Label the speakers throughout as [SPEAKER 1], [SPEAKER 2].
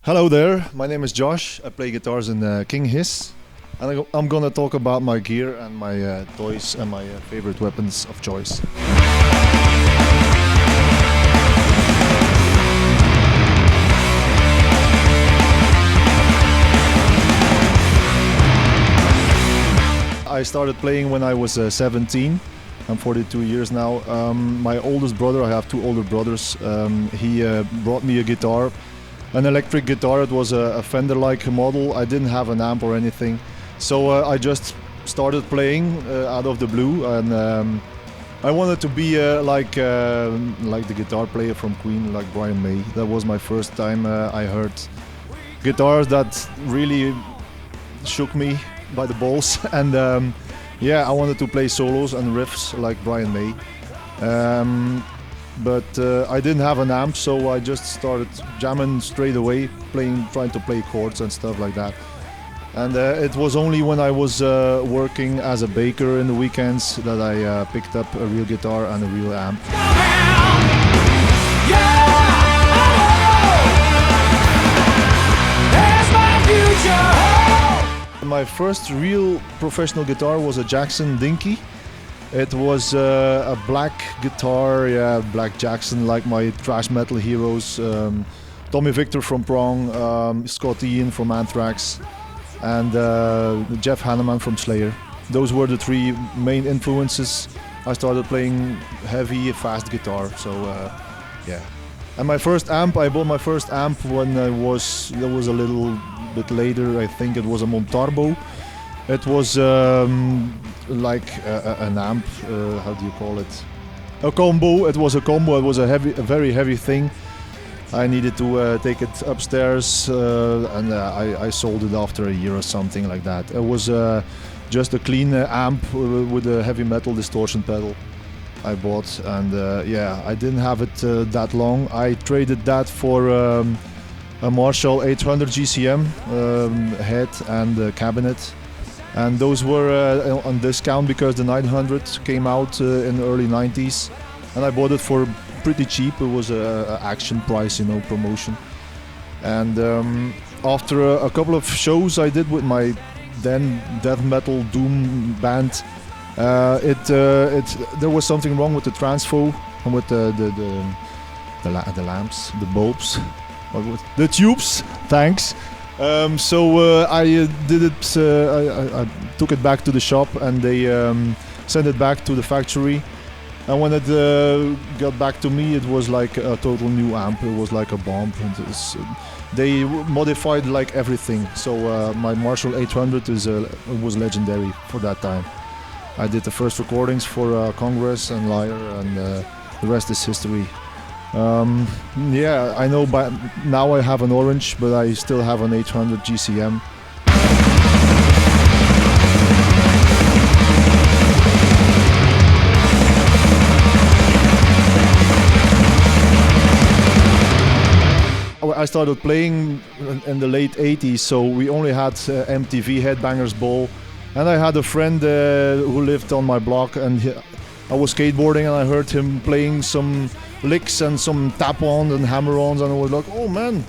[SPEAKER 1] Hello there, my name is Josh. I play guitars in King Hiss. And I'm gonna talk about my gear and my toys and my favorite weapons of choice. I started playing when I was 17. I'm 42 years now. My oldest brother, I have two older brothers, he brought me a guitar. An electric guitar. It was a Fender-like model. I didn't have an amp or anything, so I just started playing out of the blue, and I wanted to be like the guitar player from Queen, like Brian May. That was my first time I heard guitars that really shook me by the balls, and yeah, I wanted to play solos and riffs like Brian May. But I didn't have an amp, so I just started jamming straight away, trying to play chords and stuff like that. And it was only when I was working as a baker in the weekends that I picked up a real guitar and a real amp. My first real professional guitar was a Jackson Dinky. It was a black guitar, yeah, Black Jackson, like my thrash metal heroes. Tommy Victor from Prong, Scott Ian from Anthrax, and Jeff Hanneman from Slayer. Those were the three main influences. I started playing heavy, fast guitar, so yeah. And my first amp, I bought my first amp when that was a little bit later. I think it was a Montarbo. It was like an amp, how do you call it? A combo. It was a combo. It was a very heavy thing. I needed to take it upstairs, and I sold it after a year or something like that. It was just a clean amp with a heavy metal distortion pedal I bought, and yeah, I didn't have it that long. I traded that for a Marshall 800 GCM head and cabinet. And those were on discount because the 900 came out in the early 90s, and I bought it for pretty cheap. It was a action price, you know, promotion. And after a couple of shows I did with my then death metal doom band, there was something wrong with the transfo and with the lamps, the bulbs, the tubes. Thanks. So I did it. I took it back to the shop, and they sent it back to the factory. And when it got back to me, it was like a total new amp. It was like a bomb. They modified like everything. So my Marshall 800 was legendary for that time. I did the first recordings for Congress and Liar, and the rest is history. Yeah, I know now I have an orange, but I still have an 800 GCM. I started playing in the late 80s, so we only had MTV Headbangers Ball, and I had a friend who lived on my block, and I was skateboarding, and I heard him playing some licks and some tap-ons and hammer-ons, and I was like, oh man,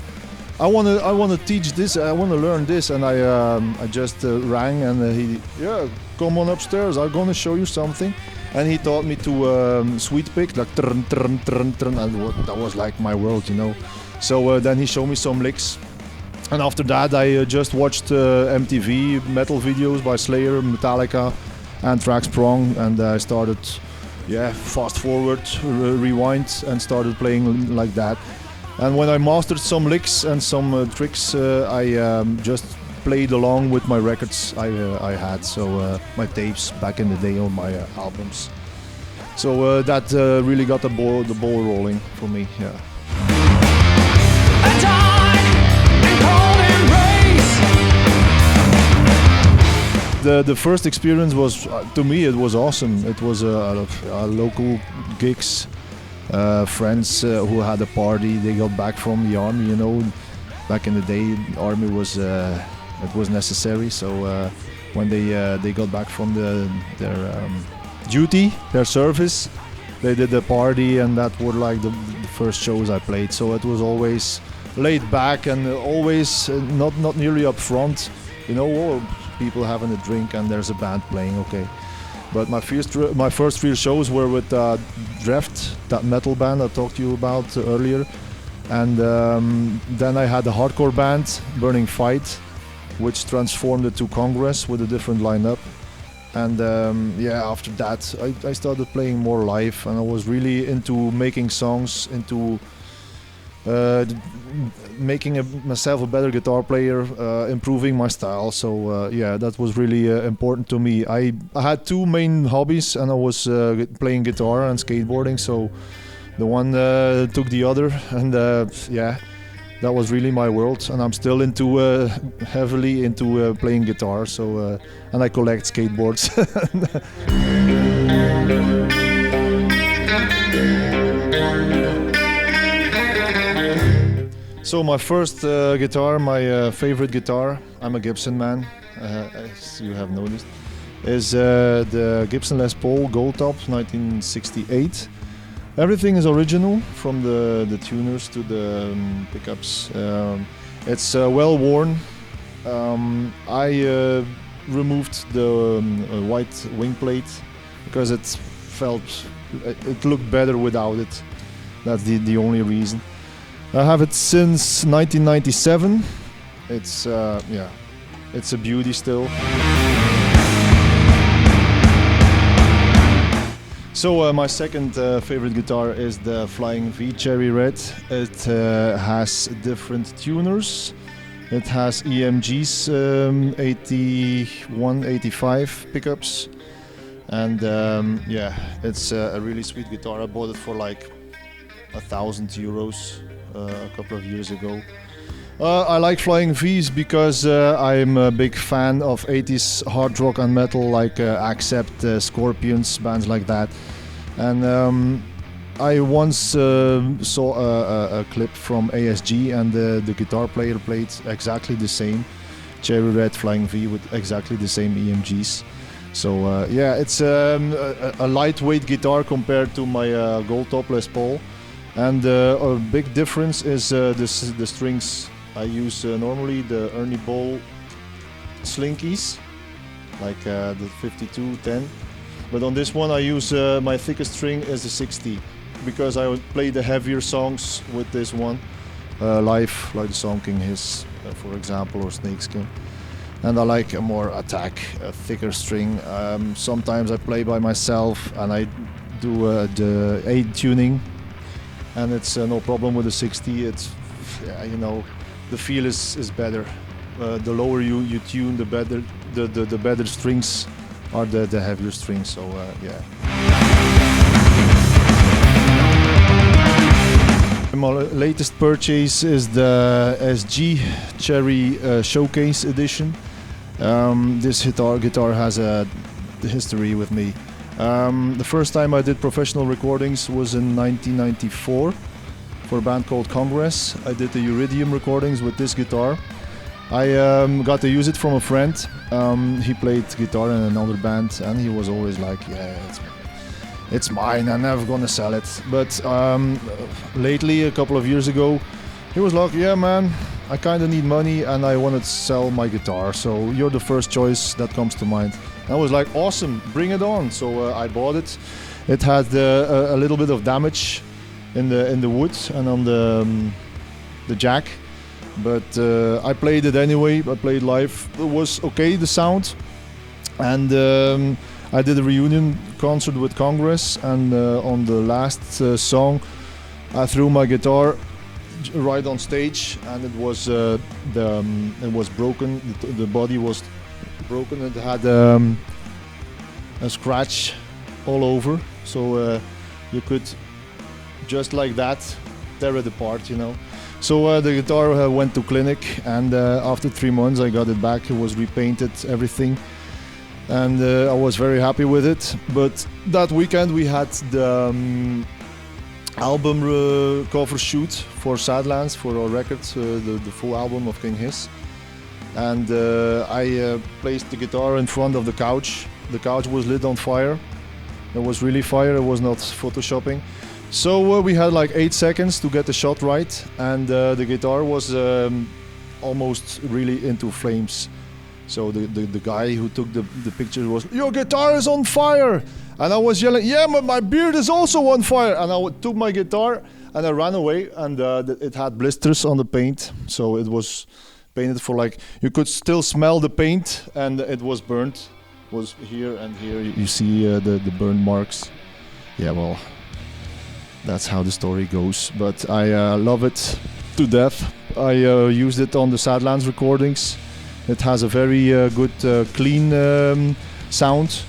[SPEAKER 1] I wanna teach this, I wanna learn this, and I just rang, and yeah, come on upstairs, I'm gonna show you something. And he taught me to sweet pick, like trn trn trn trn, and that was like my world, you know. So then he showed me some licks, and after that I just watched MTV metal videos by Slayer, Metallica, Anthrax, Prong, and I started, yeah, fast forward, rewind, and started playing like that. And when I mastered some licks and some tricks, I just played along with my records I had, so my tapes back in the day on my albums. So that really got the ball rolling for me, yeah. The first experience was, to me, it was awesome. It was a local gigs, friends who had a party. They got back from the army, you know. Back in the day, the army was it was necessary. So when they got back from their duty, their service, they did a party, and that were like the first shows I played. So it was always laid back and always not nearly up front. You know, people having a drink and there's a band playing. Okay, but my first real shows were with Dreft, that metal band I talked to you about earlier, and then I had a hardcore band, Burning Fight, which transformed it to Congress with a different lineup. And yeah, after that I started playing more live, and I was really into making songs, into making myself a better guitar player, improving my style. So yeah, that was really important to me. I had two main hobbies, and I was playing guitar and skateboarding, so the one took the other, and yeah, that was really my world. And I'm still into heavily into playing guitar, so and I collect skateboards. So my first guitar, my favorite guitar, I'm a Gibson man, as you have noticed, is the Gibson Les Paul Gold Top 1968. Everything is original, from the tuners to the pickups. It's well worn. I removed the white wing plate because it looked better without it. That's the only reason. I have it since 1997. It's yeah, it's a beauty still. So my second favorite guitar is the Flying V Cherry Red. It has different tuners. It has EMG's 81, 85 pickups, and yeah, it's a really sweet guitar. I bought it for like €1,000 a couple of years ago. I like Flying V's because I'm a big fan of 80s hard rock and metal, like Accept, Scorpions, bands like that. And I once saw a clip from ASG, and the guitar player played exactly the same Cherry Red Flying V with exactly the same EMGs. So yeah, it's a lightweight guitar compared to my Gold Top Les Paul. And a big difference is the strings. I use normally the Ernie Ball Slinkies, like the 5210. But on this one I use my thickest string is a 60, because I would play the heavier songs with this one live, like the song King Hiss, for example, or Snakeskin. And I like a more attack, a thicker string. Sometimes I play by myself and I do the 8 tuning, and it's no problem with the 60. It's, you know, the feel is better. The lower you tune, the better the better strings are the heavier strings. So yeah. My latest purchase is the SG Cherry Showcase Edition. This guitar has a history with me. The first time I did professional recordings was in 1994 for a band called Congress. I did the Uridium recordings with this guitar. I got to use it from a friend. He played guitar in another band, and he was always like, yeah, it's mine, I'm never gonna sell it. But lately, a couple of years ago, he was like, yeah man, I kinda need money and I wanted to sell my guitar, so you're the first choice that comes to mind. And I was like, awesome, bring it on. So I bought it. It had a little bit of damage in the wood and on the jack, but I played it anyway. I played live. It was okay, the sound, and I did a reunion concert with Congress, and on the last song I threw my guitar right on stage, and it was broken. The body was broken. It had a scratch all over, so you could just like that tear it apart, you know. So the guitar went to clinic, and after 3 months I got it back. It was repainted, everything, and I was very happy with it. But that weekend we had the album cover shoot for Sadlands, for our record, the full album of King Hiss. And I placed the guitar in front of the couch. The couch was lit on fire. It was really fire, it was not photoshopping. So we had like 8 seconds to get the shot right, and the guitar was almost really into flames. So the guy who took the picture was, "Your guitar is on fire!" And I was yelling, "Yeah, but my beard is also on fire!" And I took my guitar and I ran away, and it had blisters on the paint. So it was painted for like, you could still smell the paint, and it was burnt. It was here and here, you see the burn marks. Yeah, well, that's how the story goes. But I love it to death. I used it on the Sadlands recordings. It has a very good, clean sound.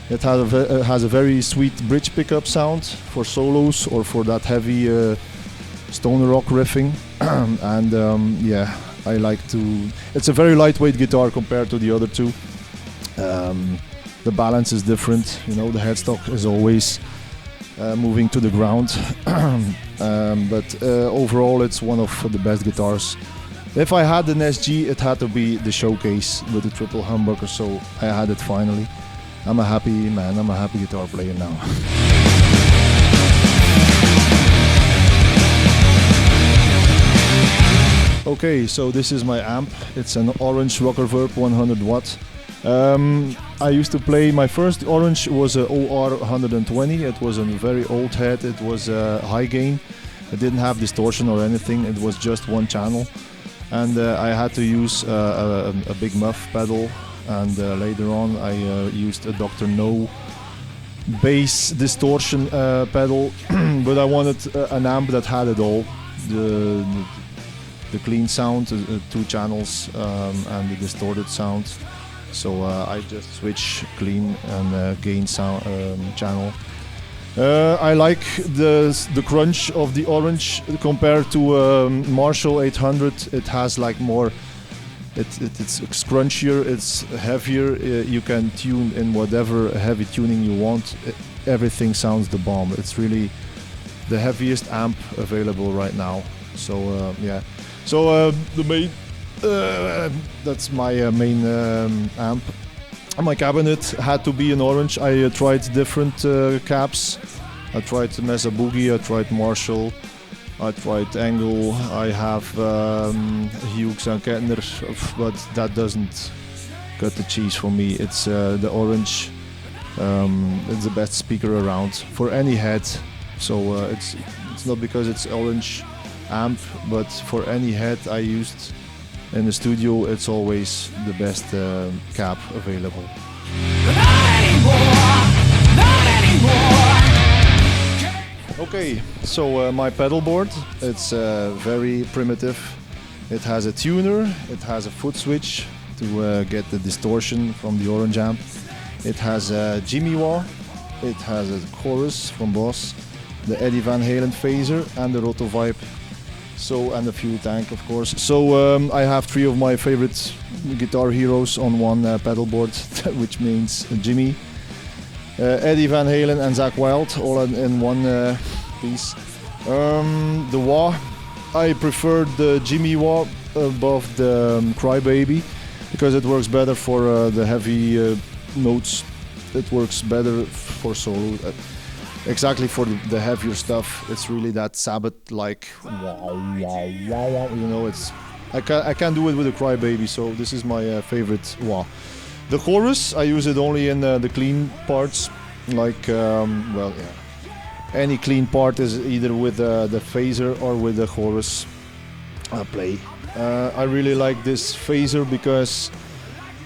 [SPEAKER 1] It has a very sweet bridge pickup sound for solos or for that heavy stoner rock riffing. And yeah, I like to... It's a very lightweight guitar compared to the other two. The balance is different, you know, the headstock is always moving to the ground. But overall it's one of the best guitars. If I had an SG, it had to be the Showcase with the triple humbucker, so I had it finally. I'm a happy man, I'm a happy guitar player now. Okay, so this is my amp. It's an Orange Rocker Verb 100 watt. I used to play, my first Orange was a OR 120. It was a very old head, it was high gain. It didn't have distortion or anything, it was just one channel. And I had to use a big muff pedal, and later on I used a Dr. No bass distortion pedal, but I wanted an amp that had it all. The clean sound, 2 channels, and the distorted sound. So I just switch clean and gain sound channel. I like the crunch of the Orange compared to Marshall 800. It has like more, it's crunchier, it's heavier. You can tune in whatever heavy tuning you want. Everything sounds the bomb. It's really the heaviest amp available right now. So yeah. So the main, that's my main amp. My cabinet had to be an Orange. I tried different cabs. I tried Mesa Boogie, I tried Marshall, I tried Angle, I have Hughes and Kettner, but that doesn't cut the cheese for me. It's the Orange, it's the best speaker around for any head. So it's not because it's Orange amp, but for any head I used in the studio, it's always the best cab available. Not anymore, not anymore. Okay, so my pedal board, it's very primitive. It has a tuner, it has a foot switch to get the distortion from the Orange amp. It has a Jimmy wah, it has a chorus from Boss, the Eddie Van Halen phaser and the Roto Vibe. So, and a fuel tank, of course. So I have 3 of my favorite guitar heroes on one pedal board, which means Jimmy, Eddie Van Halen and Zakk Wylde, all in one piece. The wah, I prefer the Jimmy wah above the Crybaby because it works better for the heavy notes. It works better for solo. Exactly for the heavier stuff. It's really that Sabbath-like wow, wow, wow, you know. It's I can't do it with a Crybaby, so this is my favorite wah. The chorus, I use it only in the clean parts, like well, yeah. Any clean part is either with the phaser or with the chorus I play. I really like this phaser because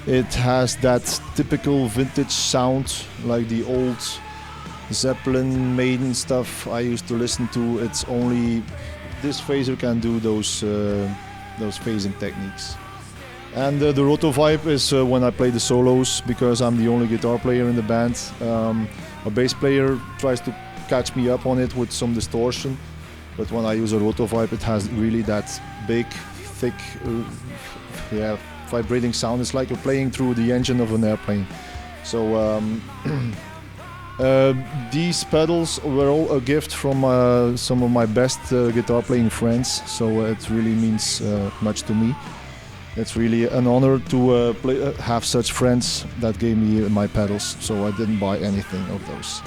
[SPEAKER 1] it has that typical vintage sound, like the old Zeppelin, Maiden stuff I used to listen to. It's only this phaser can do those phasing techniques. And the Roto Vibe is when I play the solos, because I'm the only guitar player in the band. A bass player tries to catch me up on it with some distortion, but when I use a Roto Vibe, it has really that big, thick, yeah, vibrating sound. It's like you're playing through the engine of an airplane. So these pedals were all a gift from some of my best guitar playing friends, so it really means much to me. It's really an honor to have such friends that gave me my pedals, so I didn't buy anything of those.